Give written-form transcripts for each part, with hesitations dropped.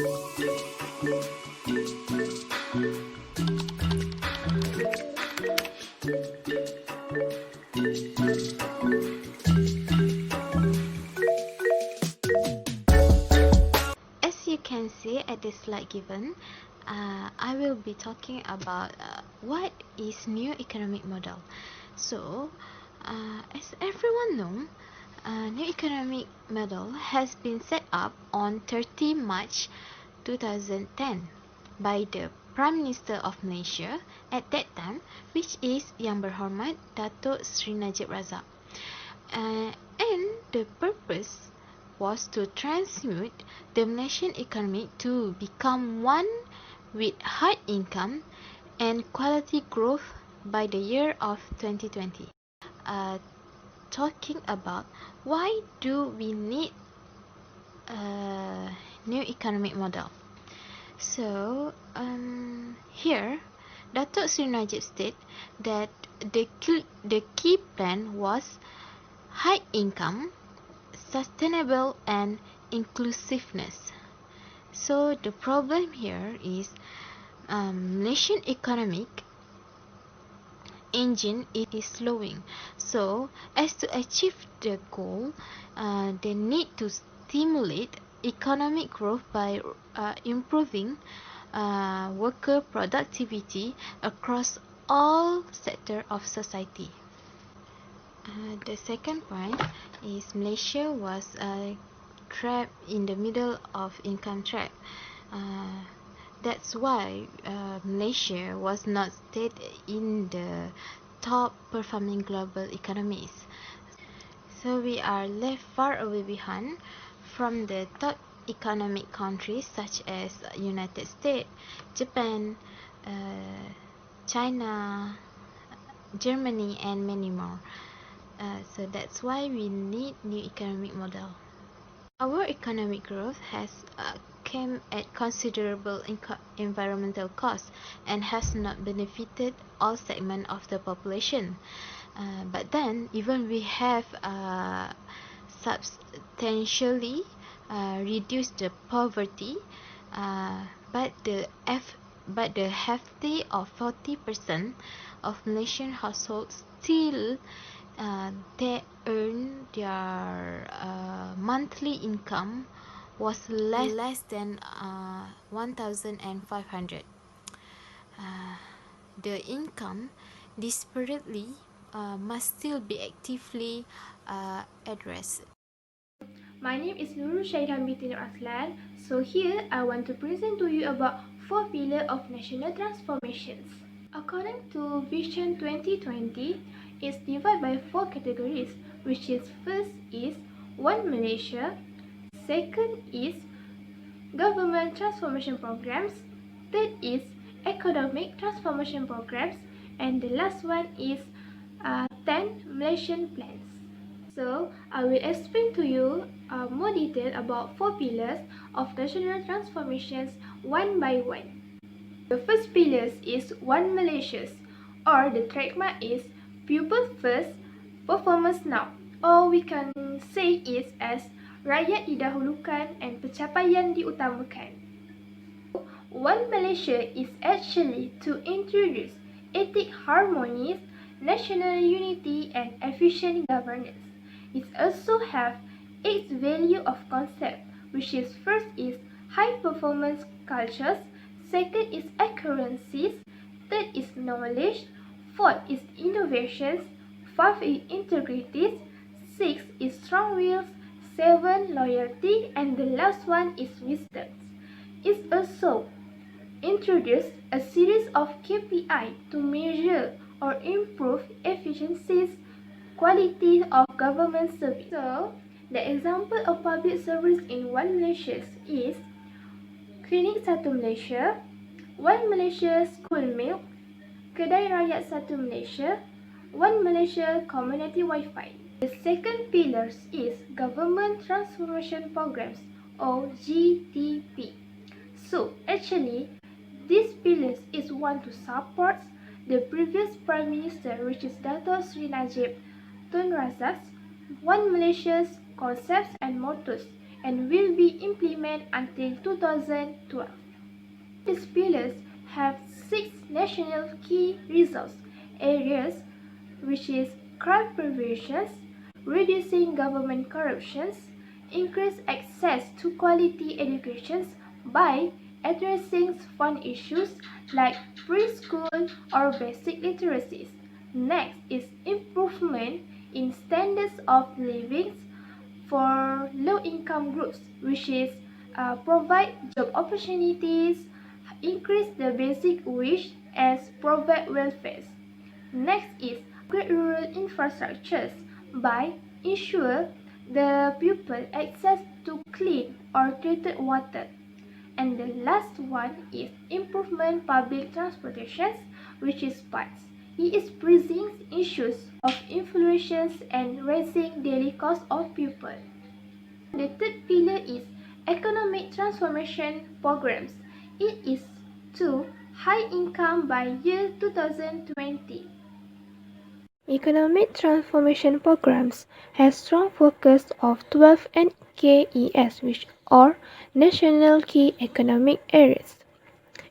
As you can see at the slide given, I will be talking about what is new economic model. So, as everyone knows, new economic model has been set up on 30 March 2010 by the Prime Minister of Malaysia at that time, which is Yang Berhormat Datuk Seri Najib Razak. And the purpose was to transmute the Malaysian economy to become one with high income and quality growth by the year of 2020. Talking about why do we need a new economic model. So here Datuk Seri Najib state that the key plan was high income, sustainable and inclusiveness. So the problem here is Malaysian economic engine is slowing. So as to achieve the goal, they need to stimulate economic growth by improving worker productivity across all sectors of society. The second point is Malaysia was trapped in the middle of income trap. That's why Malaysia was not stayed in the top performing global economies. So we are left far away behind from the top economic countries such as United States, Japan, China, Germany and many more. So that's why we need new economic model. Our economic growth has came at considerable environmental cost and has not benefited all segments of the population. But then, even we have substantially reduced the poverty, but the hefty of 40% of Malaysian households still they earn their monthly income was less than 1,500. The income disparately must still be actively addressed. My name is Nurul Binti Norazlan. So here I want to present to you about 4 pillars of national transformations. According to Vision 2020, it's divided by 4 categories, which is first is One Malaysia, second is government transformation programs, third is economic transformation programs, and the last one is 10 Malaysian plans. So I will explain to you more detail about 4 pillars of national transformations one by one. The first pillar is One Malaysia, or the trademark is People First, Performance Now, or we can say it as Rakyat didahulukan and pencapaian diutamakan. One Malaysia is actually to introduce ethnic harmony, national unity and efficient governance. It also have 8 value of concept, which is first is high performance cultures, second is accuracies, third is knowledge, fourth is innovations, 5 is integrity, 6 is strong wills, 7 loyalty, and the last one is wisdom. It also introduced a series of KPI to measure or improve efficiencies, quality of government service. So, the example of public service in One Malaysia is Klinik Satu Malaysia, One Malaysia School Milk, Kedai Rakyat Satu Malaysia, One Malaysia Community Wi-Fi. The second pillar is Government Transformation Programs or GTP. So actually, this pillar is one to support the previous Prime Minister, which is Datuk Seri Najib Razak's One Malaysia's concepts and mottos and will be implemented until 2012. These pillars have 6 national key resource areas, which is crime prevention, reducing government corruption, increase access to quality education by addressing fund issues like preschool or basic literacies. Next is improvement in standards of living for low-income groups, which is provide job opportunities, increase the basic wage, and provide welfare. Next is upgrade rural infrastructures by ensure the people access to clean or treated water. And the last one is improvement public transportation, which is parts. It is pressing issues of inflation and raising daily cost of people. The third pillar is economic transformation programs. It is to high income by year 2020. Economic transformation programs have strong focus of 12 NKES, which are National Key Economic Areas.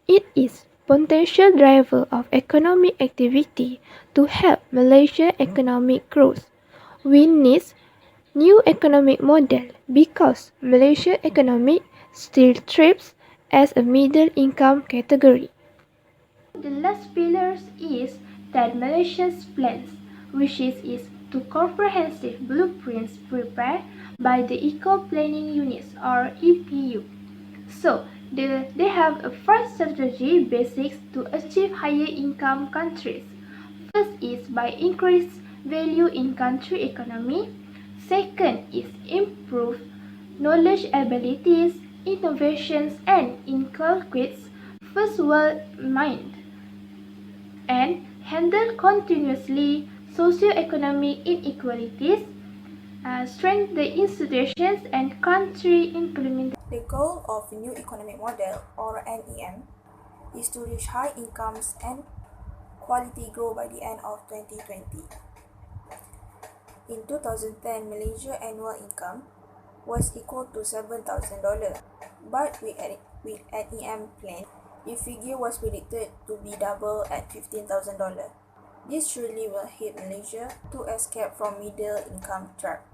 It is potential driver of economic activity to help Malaysia economic growth. We need new economic model because Malaysia economic still thrives as a middle income category. The last pillar is that Malaysia's plans, which is to comprehensive blueprints prepared by the Eco Planning Units or EPU. So, they have a first strategy basics to achieve higher income countries. First is by increase value in country economy. Second is improve knowledge abilities, innovations and inculcates first world mind and handle continuously socio-economic inequalities, strengthen the institutions and country implementation. The goal of the New Economic Model, or NEM, is to reach high incomes and quality growth by the end of 2020. In 2010, Malaysia's annual income was equal to $7,000, but with NEM plan, the figure was predicted to be double at $15,000. This surely will help Malaysia to escape from middle income trap.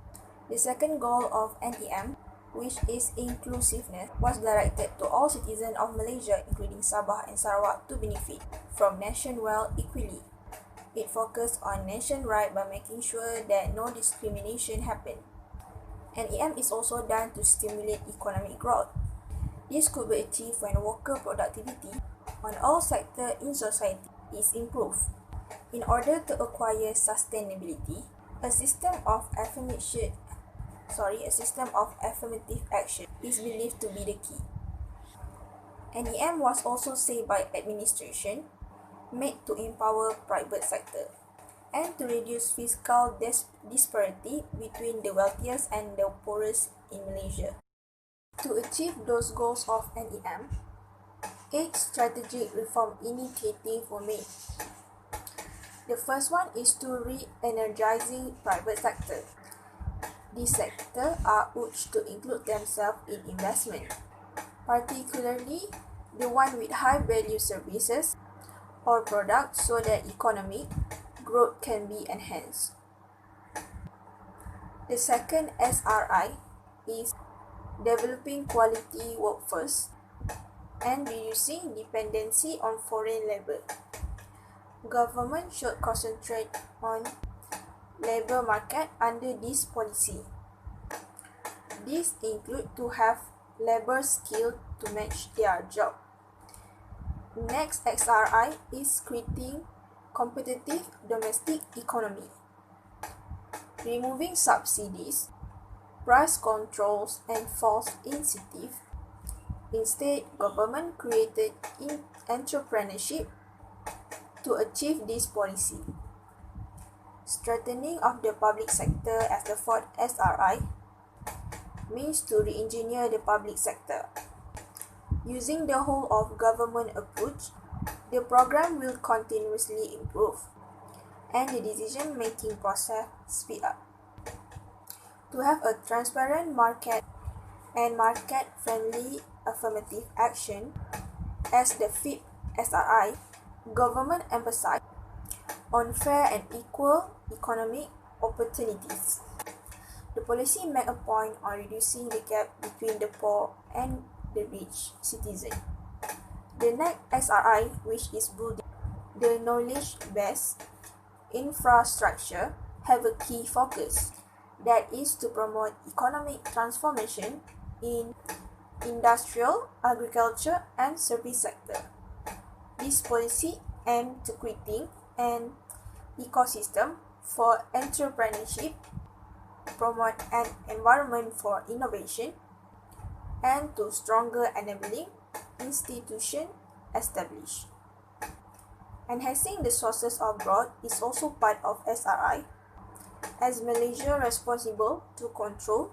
The second goal of NEM, which is inclusiveness, was directed to all citizens of Malaysia, including Sabah and Sarawak, to benefit from nation wealth equally. It focused on nation right by making sure that no discrimination happened. NEM is also done to stimulate economic growth. This could be achieved when worker productivity on all sectors in society is improved. In order to acquire sustainability, a system of affirmative action is believed to be the key. NEM was also said by administration, made to empower private sector and to reduce fiscal disparity between the wealthiest and the poorest in Malaysia. To achieve those goals of NEM, 8 strategic reform initiatives were made. The first one is to re-energizing private sector. These sectors are urged to include themselves in investment, particularly the one with high-value services or products so that economic growth can be enhanced. The second SRI is developing quality workforce and reducing dependency on foreign labor. Government should concentrate on labor market under this policy. These include to have labor skilled to match their job. Next XRI is creating competitive domestic economy. Removing subsidies, price controls and false incentives. Instead, government created entrepreneurship to achieve this policy. Strengthening of the public sector as the fourth SRI means to re-engineer the public sector. Using the whole of government approach, the program will continuously improve and the decision-making process speed up. To have a transparent market and market-friendly affirmative action. As the fifth SRI, government emphasized on fair and equal economic opportunities. The policy made a point on reducing the gap between the poor and the rich citizen. The next SRI, which is building the knowledge-based infrastructure, have a key focus, that is to promote economic transformation in industrial, agriculture, and service sector. This policy aims to creating an ecosystem for entrepreneurship, promote an environment for innovation, and to stronger enabling institution established. Enhancing the sources of growth is also part of SRI, as Malaysia responsible to control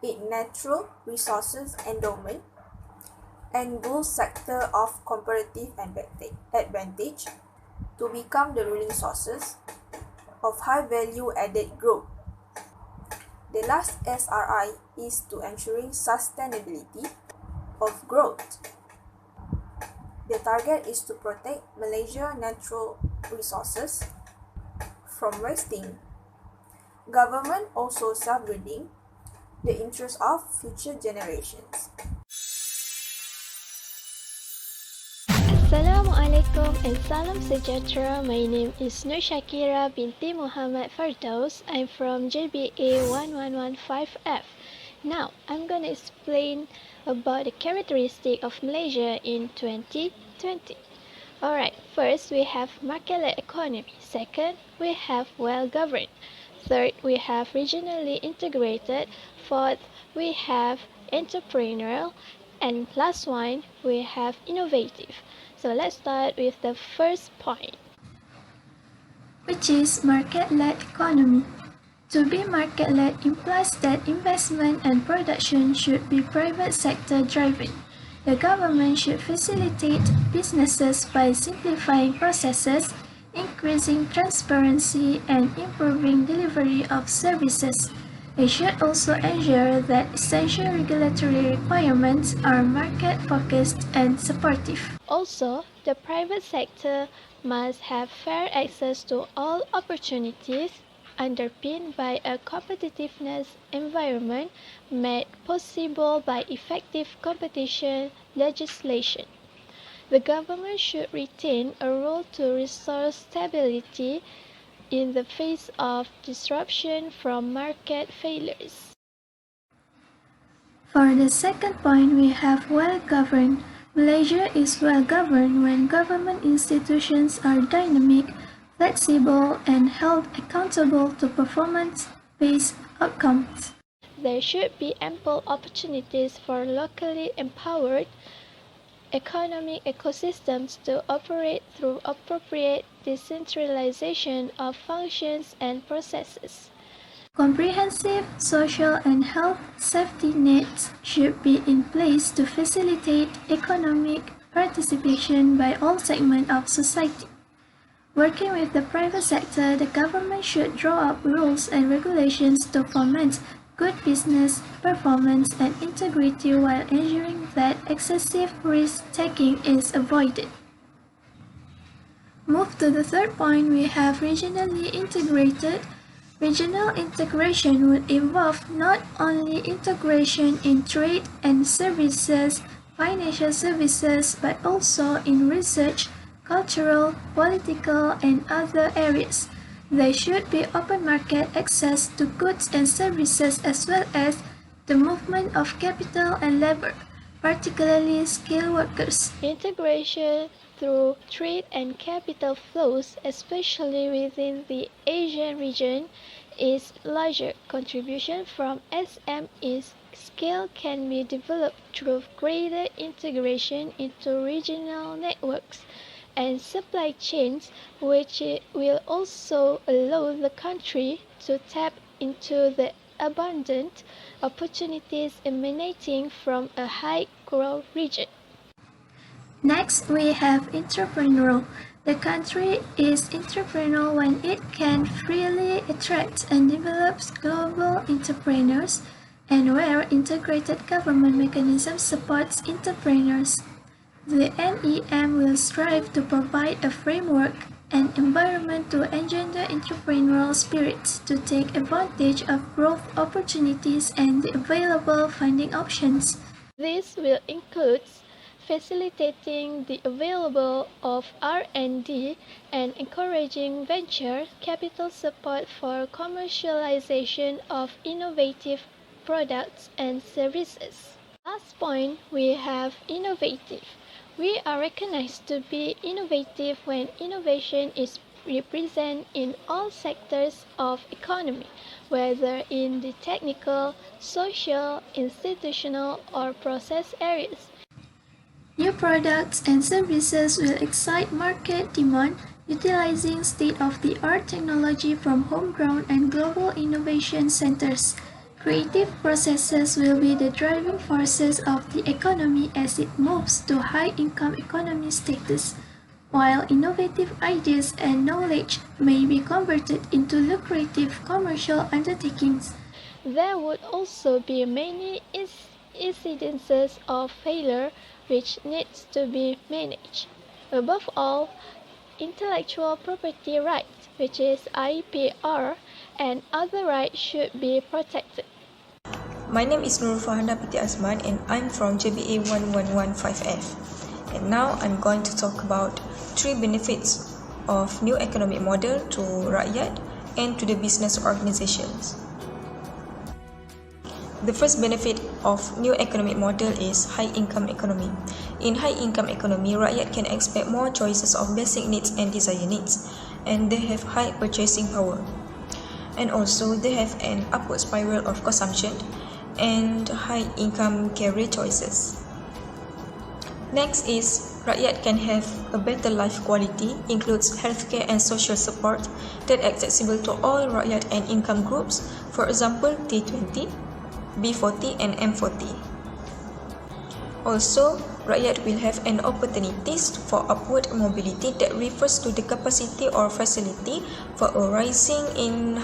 its natural resources endowment and build sector of comparative advantage to become the ruling sources of high value added growth. The last SRI is to ensuring sustainability of growth. The target is to protect Malaysia's natural resources from wasting. Government also safeguarding the interests of future generations. Assalamualaikum and salam sejahtera. My name is Nursyakirah Binti Muhammad Fardous. I'm from JBA 1115F. Now, I'm going to explain about the characteristic of Malaysia in 2020. Alright, first we have market-led economy. Second, we have well-governed. Third, we have regionally integrated. Fourth, we have entrepreneurial. And last one, we have innovative. So let's start with the first point, which is market-led economy. To be market-led implies that investment and production should be private sector driven. The government should facilitate businesses by simplifying processes, increasing transparency, and improving delivery of services. It should also ensure that essential regulatory requirements are market-focused and supportive. Also, the private sector must have fair access to all opportunities, underpinned by a competitiveness environment made possible by effective competition legislation. The government should retain a role to restore stability in the face of disruption from market failures. For the second point, we have well-governed. Malaysia is well-governed when government institutions are dynamic, flexible, and held accountable to performance-based outcomes. There should be ample opportunities for locally empowered economic ecosystems to operate through appropriate decentralization of functions and processes. Comprehensive social and health safety nets should be in place to facilitate economic participation by all segments of society. Working with the private sector, the government should draw up rules and regulations to foment good business performance and integrity while ensuring that excessive risk-taking is avoided. Move to the third point, we have regionally integrated. Regional integration would involve not only integration in trade and services, financial services, but also in research, cultural, political, and other areas. There should be open market access to goods and services as well as the movement of capital and labor, particularly skilled workers. Integration through trade and capital flows, especially within the Asian region, is larger. Contribution from SMEs scale can be developed through greater integration into regional networks and supply chains, which will also allow the country to tap into the abundant opportunities emanating from a high-growth region. Next, we have entrepreneurial. The country is entrepreneurial when it can freely attract and develop global entrepreneurs and where integrated government mechanism supports entrepreneurs. The NEM will strive to provide a framework and environment to engender entrepreneurial spirits to take advantage of growth opportunities and the available funding options. This will include facilitating the available of R&D and encouraging venture capital support for commercialization of innovative products and services. Last point, we have innovative. We are recognized to be innovative when innovation is represented in all sectors of economy, whether in the technical, social, institutional, or process areas. New products and services will excite market demand, utilizing state-of-the-art technology from homegrown and global innovation centers. Creative processes will be the driving forces of the economy as it moves to high-income economy status, while innovative ideas and knowledge may be converted into lucrative commercial undertakings. There would also be many incidences of failure which needs to be managed. Above all, intellectual property rights, which is IPR, and other rights should be protected. My name is Nurul Farhana Azman and I'm from JBA 1115F. And now I'm going to talk about 3 benefits of new economic model to rakyat and to the business organizations. The first benefit of new economic model is high-income economy. In high-income economy, rakyat can expect more choices of basic needs and desire needs, and they have high purchasing power. And also, they have an upward spiral of consumption and high-income career choices. Next is, rakyat can have a better life quality, includes healthcare and social support that accessible to all rakyat and income groups, for example, T20, B40 and M40. Also, rakyat will have an opportunities for upward mobility that refers to the capacity or facility for arising in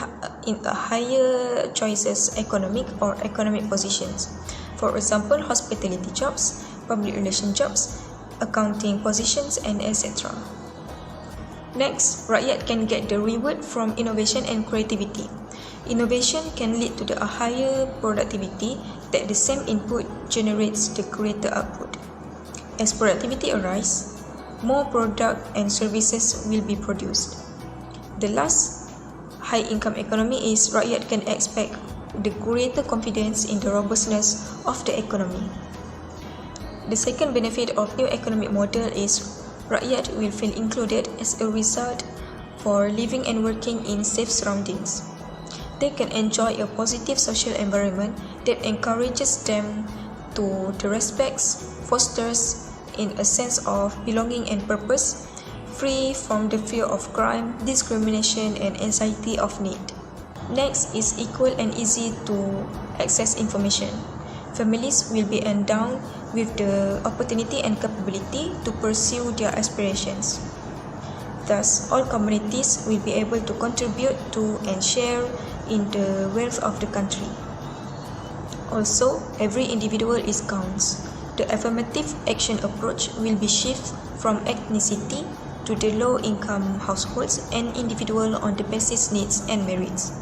a higher choices economic or economic positions. For example, hospitality jobs, public relation jobs, accounting positions, and etc. Next, rakyat can get the reward from innovation and creativity. Innovation can lead to a higher productivity that the same input generates the greater output. As productivity arises, more product and services will be produced. The last high-income economy is rakyat can expect the greater confidence in the robustness of the economy. The second benefit of new economic model is rakyat will feel included as a result for living and working in safe surroundings. They can enjoy a positive social environment that encourages them to the respects, fosters in a sense of belonging and purpose, free from the fear of crime, discrimination, and anxiety of need. Next is equal and easy to access information. Families will be endowed with the opportunity and capability to pursue their aspirations. Thus, all communities will be able to contribute to and share in the wealth of the country. Also, every individual is counts. The affirmative action approach will be shifted from ethnicity to the low-income households and individual on the basis needs and merits.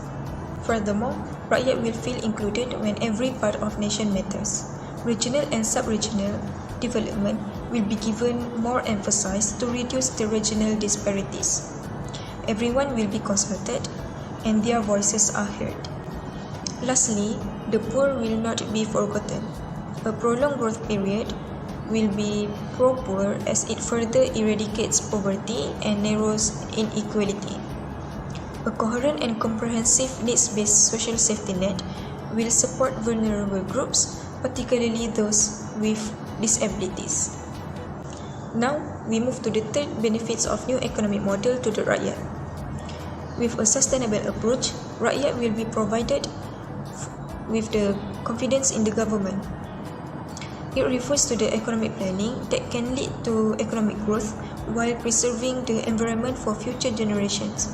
Furthermore, rakyat will feel included when every part of nation matters. Regional and sub-regional development will be given more emphasis to reduce the regional disparities. Everyone will be consulted and their voices are heard. Lastly, the poor will not be forgotten. A prolonged growth period will be pro-poor as it further eradicates poverty and narrows inequality. A coherent and comprehensive needs-based social safety net will support vulnerable groups, particularly those with disabilities. Now, we move to the third benefits of new economic model to the rakyat. With a sustainable approach, rakyat will be provided with the confidence in the government. It refers to the economic planning that can lead to economic growth while preserving the environment for future generations.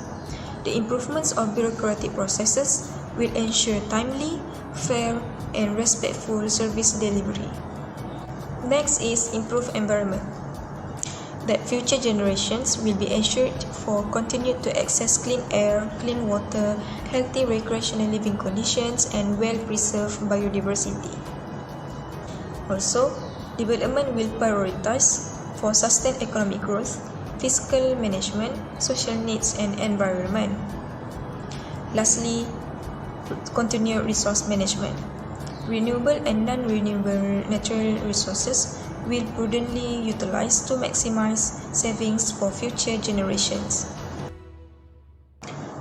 The improvements of bureaucratic processes will ensure timely, fair, and respectful service delivery. Next is improve environment. That future generations will be assured for continued to access clean air, clean water, healthy recreational living conditions, and well-preserved biodiversity. Also, development will prioritize for sustained economic growth, fiscal management, social needs, and environment. Lastly, continued resource management. Renewable and non-renewable natural resources will prudently utilized to maximize savings for future generations.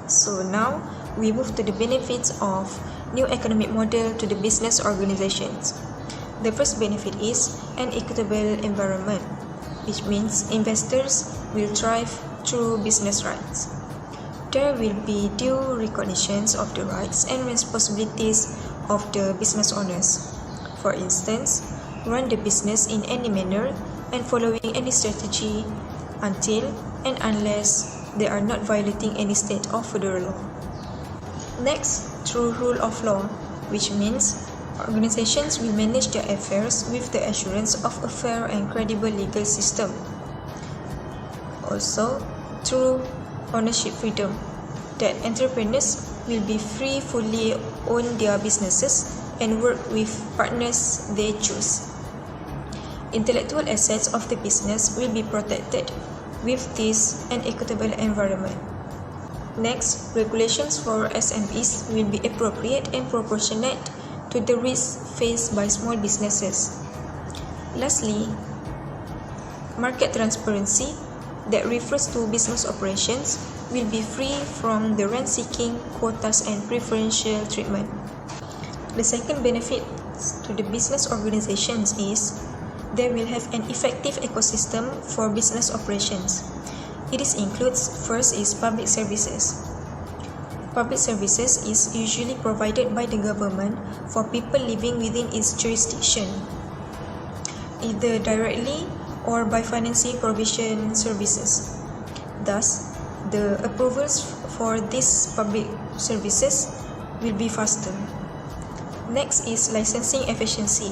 So now, we move to the benefits of new economic model to the business organizations. The first benefit is an equitable environment, which means investors will thrive through business rights. There will be due recognitions of the rights and responsibilities of the business owners. For instance, run the business in any manner and following any strategy until and unless they are not violating any state or federal law. Next, through rule of law, which means organizations will manage their affairs with the assurance of a fair and credible legal system. Also, through ownership freedom, that entrepreneurs will be free fully own their businesses and work with partners they choose. Intellectual assets of the business will be protected with this an equitable environment. Next, regulations for SMEs will be appropriate and proportionate to the risk faced by small businesses. Lastly, market transparency that refers to business operations will be free from the rent-seeking, quotas, and preferential treatment. The second benefit to the business organizations is they will have an effective ecosystem for business operations. It includes, first is public services. Public services is usually provided by the government for people living within its jurisdiction, either directly or by financing provision services. Thus, the approvals for these public services will be faster. Next is licensing efficiency.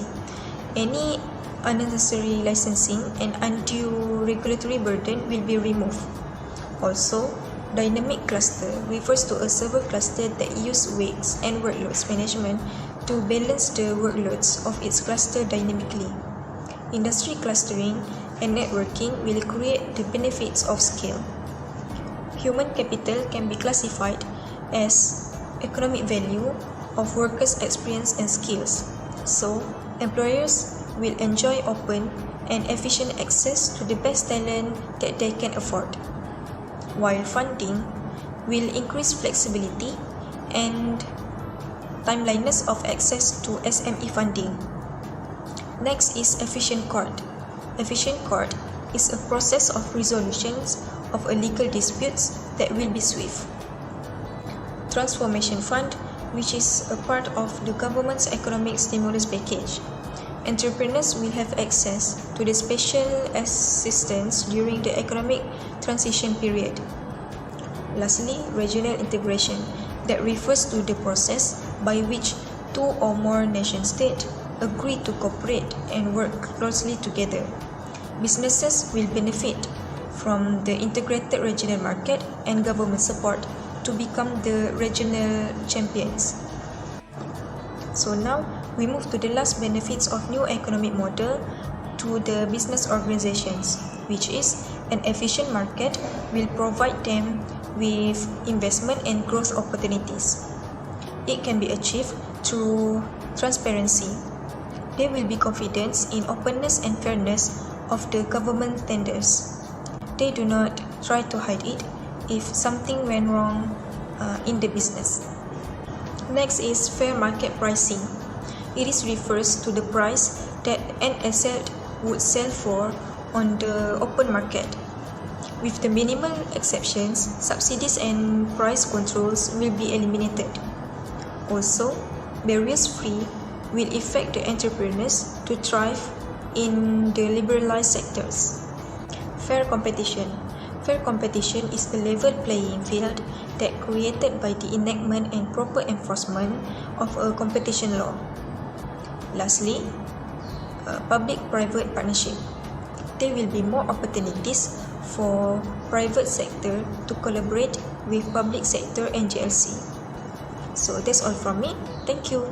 Any unnecessary licensing and undue regulatory burden will be removed. Also, dynamic cluster refers to a server cluster that uses weeks and workloads management to balance the workloads of its cluster dynamically. Industry clustering and networking will create the benefits of scale. Human capital can be classified as economic value of workers' experience and skills. So, employers will enjoy open and efficient access to the best talent that they can afford, while funding will increase flexibility and timeliness of access to SME funding. Next is efficient court. Efficient court is a process of resolutions of a legal disputes that will be swift. Transformation Fund, which is a part of the government's economic stimulus package. Entrepreneurs will have access to the special assistance during the economic transition period. Lastly, regional integration that refers to the process by which two or more nation-states agree to cooperate and work closely together. Businesses will benefit from the integrated regional market and government support to become the regional champions. So now, we move to the last benefits of new economic model to the business organizations, which is an efficient market will provide them with investment and growth opportunities. It can be achieved through transparency. There will be confidence in openness and fairness of the government tenders. They do not try to hide it if something went wrong in the business. Next is fair market pricing. It refers to the price that an asset would sell for on the open market. With the minimal exceptions, subsidies and price controls will be eliminated. Also, barriers-free will affect the entrepreneurs to thrive in the liberalized sectors. Fair competition. Fair competition is a level playing field that created by the enactment and proper enforcement of a competition law. Lastly, public-private partnership. There will be more opportunities for private sector to collaborate with public sector and GLC. So that's all from me. Thank you.